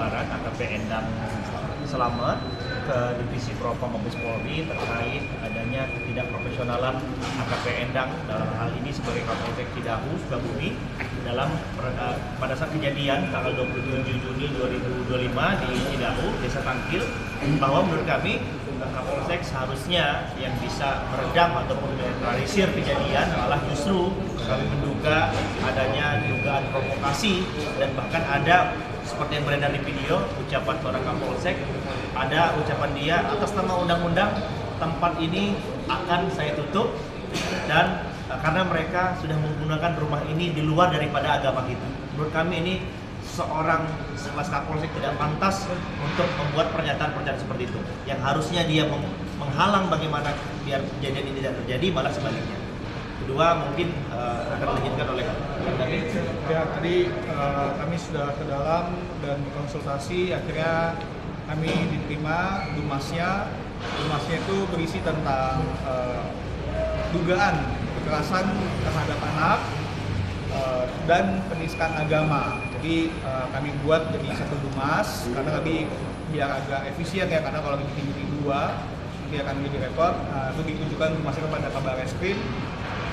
Barat AKP Endang Selamat ke Divisi Propam Mabes Polri terkait adanya ketidakprofesionalan AKP Endang dalam hal ini sebagai Kapolsek Cidahu, Sukabumi pada saat kejadian tanggal 27 Juni 2025 di Cidahu, Desa Tangkil, bahwa menurut kami Kapolsek seharusnya yang bisa meredam ataupun menetralisir kejadian malah justru kami menduga adanya dugaan provokasi dan bahkan ada seperti yang beredar di video ucapan seorang Kapolsek, ada ucapan dia atas nama undang-undang tempat ini akan saya tutup dan karena mereka sudah menggunakan rumah ini di luar daripada agama kita. Menurut kami ini seorang sekelas Kapolsek tidak pantas untuk membuat pernyataan-pernyataan seperti itu. Yang harusnya dia menghalang bagaimana biar kejadian ini tidak terjadi, malah sebaliknya. Kedua mungkin akan dilanjutkan oleh kami. Ya, tadi kami sudah ke dalam dan konsultasi, akhirnya kami diterima dumasnya. Dumasnya itu berisi tentang dugaan kekerasan terhadap anak dan penistaan agama. Jadi kami buat jadi satu dumas karena kami biar agak efisien ya, karena kalau bikin jadi dua nanti akan jadi repot. Itu ditujukan dumasnya kepada Kabar Reskrim.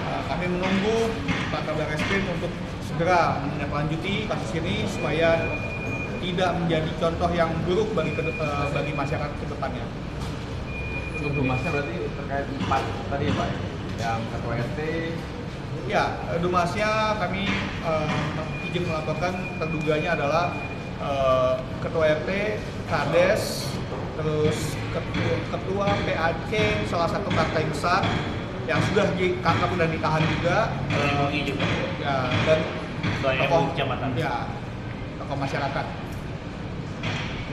Kami menunggu Pak Kabar Reskrim untuk segera menindaklanjuti kasus ini supaya tidak menjadi contoh yang buruk bagi masyarakat ke depannya. Untuk dumasnya berarti terkait 4 tadi ya Pak, yang ketua RT. Ya, dumasnya kami izin melaporkan terduganya adalah ketua RT, Kades, terus ketua PAC salah satu partai besar yang sudah ditangkap dan ditahan juga, ya, dan tokoh kecamatan. Ya, tokoh masyarakat.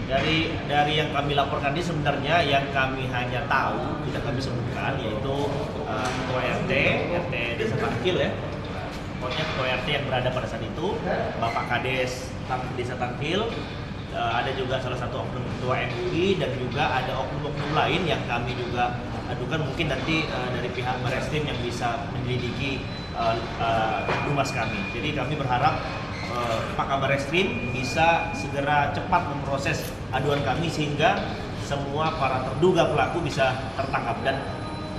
Dari yang kami laporkan ini sebenarnya yang kami hanya tahu tidak kami sebutkan yaitu ketua RT Desa Tangkil ya. Pokoknya ketua RT yang berada pada saat itu, Bapak Kades Desa Tangkil, ada juga salah satu oknum ketua MUI dan juga ada oknum-oknum lain yang kami juga adukan, mungkin nanti dari pihak Bareskrim yang bisa menyelidiki dumas kami. Jadi kami berharap Pak Kabar Reskrim bisa segera cepat memproses aduan kami sehingga semua para terduga pelaku bisa tertangkap. Dan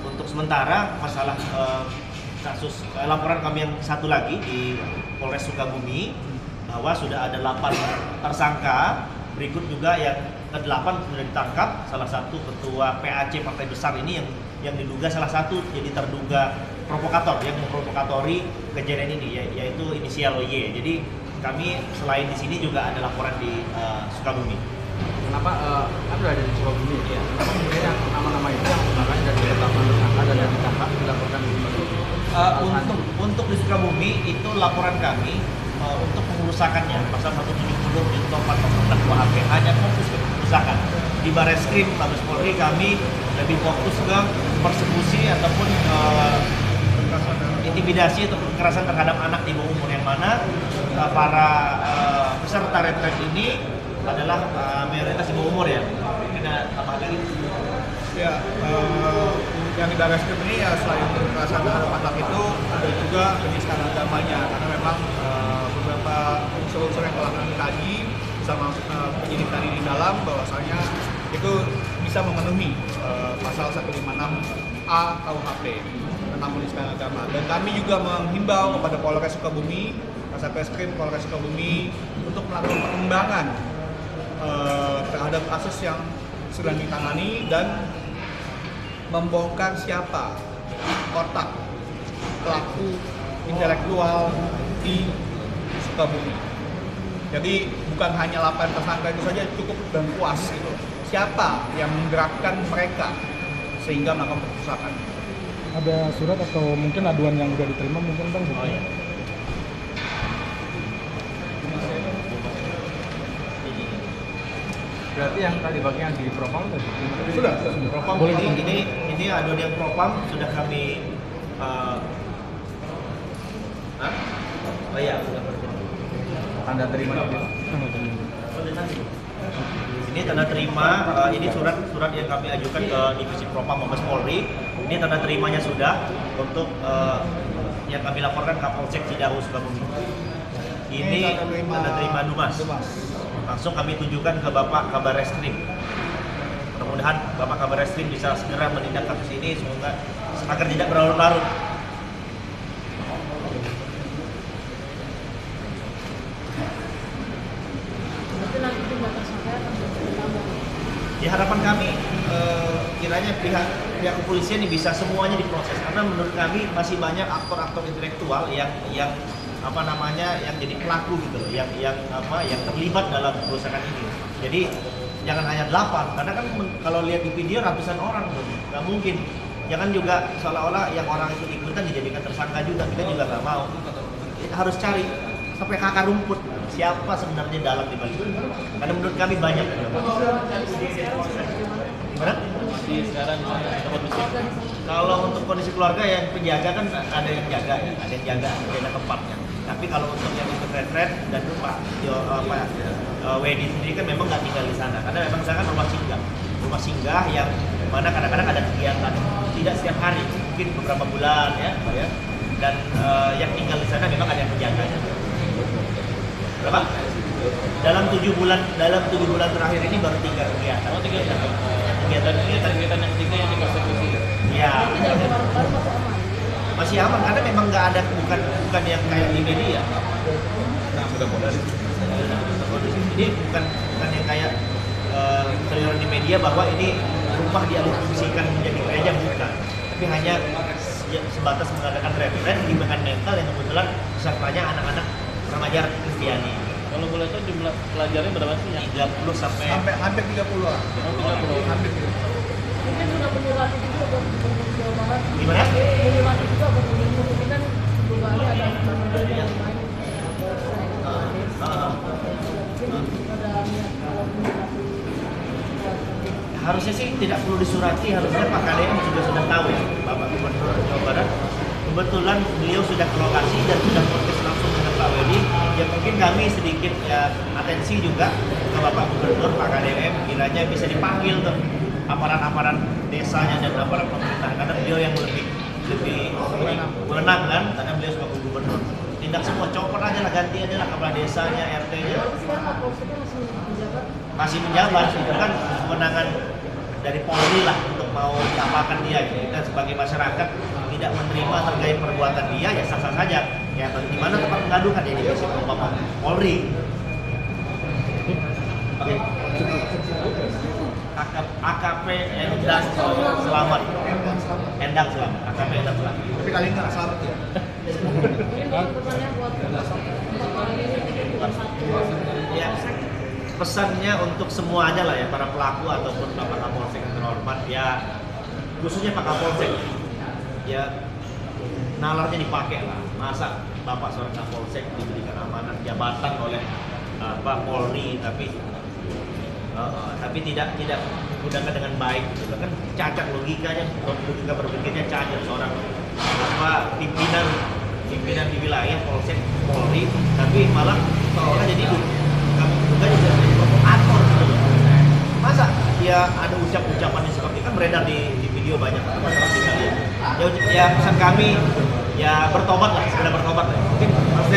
untuk sementara masalah kasus laporan kami yang satu lagi di Polres Sukabumi bahwa sudah ada 8 tersangka, berikut juga yang ke-8 sudah ditangkap, salah satu ketua PAC partai besar ini yang diduga salah satu jadi terduga provokator yang memprovokatori kejadian ini yaitu inisial Y. Jadi kami selain di sini juga ada laporan di Sukabumi. Kenapa kan sudah ada di Sukabumi ya? Kenapa kemudian yang nama-nama itu yang makanya dari penetapan tersangka dan yang ditangkap dilaporkan di Sukabumi? Untuk di Sukabumi itu laporan kami untuk pengurusakannya pasal 170 junto 4 KUHP hanya fokus ke pengurusakan. Di Bareskrim Mabes Polri kami lebih fokus ke persekusi ataupun intimidasi atau kekerasan terhadap anak di bawah umur, yang mana para peserta retret ini adalah mayoritas di bawah umur ya. Mungkin ada tambahan lagi? Ya, yang di Bareskrim ini ya selain kekerasan terhadap anak itu ada juga penistaan agamanya, karena memang beberapa unsur-unsur yang telah kami kaji bersama penyidik tadi di dalam bahwasanya itu bisa memenuhi pasal 156A KUHP tentang penistaan agama. Dan kami juga menghimbau kepada Polres Sukabumi, Kasatreskrim Polres Sukabumi untuk melakukan pengembangan terhadap kasus yang sedang ditangani dan membongkar siapa otak pelaku intelektual di Sukabumi. Jadi bukan hanya 8 tersangka itu saja cukup dan puas gitu. Siapa yang menggerakkan mereka sehingga melakukan perusakan? Ada surat atau mungkin aduan yang sudah diterima mungkin Bang? Oh iya. Berarti yang tadi bagian di propam tadi? Sudah. Propam ini aduan yang propam sudah kami oh iya sudah berjalan. Tanda terima itu. Ini tanda terima, ini surat yang kami ajukan ke Divisi Propam Mabes Polri. Ini tanda terimanya sudah untuk yang kami laporkan Kapolsek Cidahu Sukabumi. Ini tanda terima dumas. langsung kami tujukan ke Bapak Kabar Reskrim. Mudah-mudahan Bapak Kabar Reskrim bisa segera menindak kasus ini semoga agar tidak berlarut-larut. Ya harapan kami kiranya pihak kepolisian ini bisa semuanya diproses, karena menurut kami masih banyak aktor-aktor intelektual yang apa namanya yang jadi pelaku gitu loh, yang terlibat dalam kerusakan ini. Jadi jangan hanya 8, karena kan kalau lihat di video ratusan orang tuh, nggak mungkin. Jangan juga seolah-olah yang orang itu ikutan dijadikan tersangka juga, kita juga nggak mau. Kita harus cari sampai ke akar rumput siapa sebenarnya dalam di balik itu. Karena menurut kami banyak. Gimana? Kalau untuk kondisi keluarga yang penjaga kan ada yang jaga ya, ada yang jaga tempatnya. Tapi kalau untuk yang ikut retret dan Pak Wedi sendiri kan memang nggak tinggal di sana, karena memang sana kan rumah singgah yang mana kadang-kadang ada kegiatan, tidak setiap hari, mungkin beberapa bulan ya, Pak ya. Dan yang tinggal di sana memang ada yang menjaganya. Berapa? Dalam 7 bulan terakhir ini baru 3 kegiatan. Oh, 3 kegiatan yang ketiga yang dieksekusi. Iya. Masih aman karena memang nggak ada bukan yang kayak di media. Sudah modal. Ini bukan yang kayak kelihatan di media bahwa ini rumah dialihfungsikan menjadi gereja, bukan. Tapi hanya sebatas mengadakan retret di bahan mental yang kebetulan pesertanya anak-anak remaja Kristiani. Kalau boleh tahu jumlah pelajarnya berapa sih? 30 sampai hampir 30-an. Hampir 30. Mungkin sudah menyurati juga buat Jawa Barat. Gimana? Menyurati juga buat mungkin perubahannya ada yang lain. Harusnya sih tidak perlu disurati, harusnya Pak KDM juga sudah tahu ya, Bapak Gubernur Jawa Barat. Kebetulan beliau sudah ke lokasi dan sudah podcast langsung dengan Pak Wedi. Ya mungkin kami sedikit ya atensi juga ke Bapak Gubernur, Pak KDM, kiranya bisa dipanggil tuh aparat-aparat desanya dan aparat pemerintah, karena beliau yang lebih menang kan, karena beliau sebagai gubernur. Tindak semua, copot aja lah, ganti aja lah kepala desanya, RT-nya. Masih menjabat, itu kan kewenangan dari Polri lah untuk mau diapakan dia. Kita sebagai masyarakat tidak menerima terkait perbuatan dia, ya sah-sah saja. Ya di mana tempat mengadukan ya di Bapak Polri. Oke. AKP Endang Selamat. Endang Selamat. AKP Endang Selamat. Tapi kali ini nggak selamat ya. Ya, pesannya untuk semuanya lah ya, para pelaku ataupun Bapak Kapolsek yang terhormat ya, khususnya Pak Kapolsek ya, nalarnya dipakai lah. Masa Bapak seorang Kapolsek diberikan amanah jabatan oleh Pak Polri tapi tidak menggunakan dengan baik, itu kan cacat logika berpikirnya cacat seorang pimpinan di wilayah Polsek Polri, tapi malah seolah jadi juga jadi provokator gitu loh. Masa ya ada ucapan yang seperti kan beredar di video banyak teman-teman bisa lihat. Ya pesan kami ya bertobat lah, segera bertobat lah. Mungkin Mas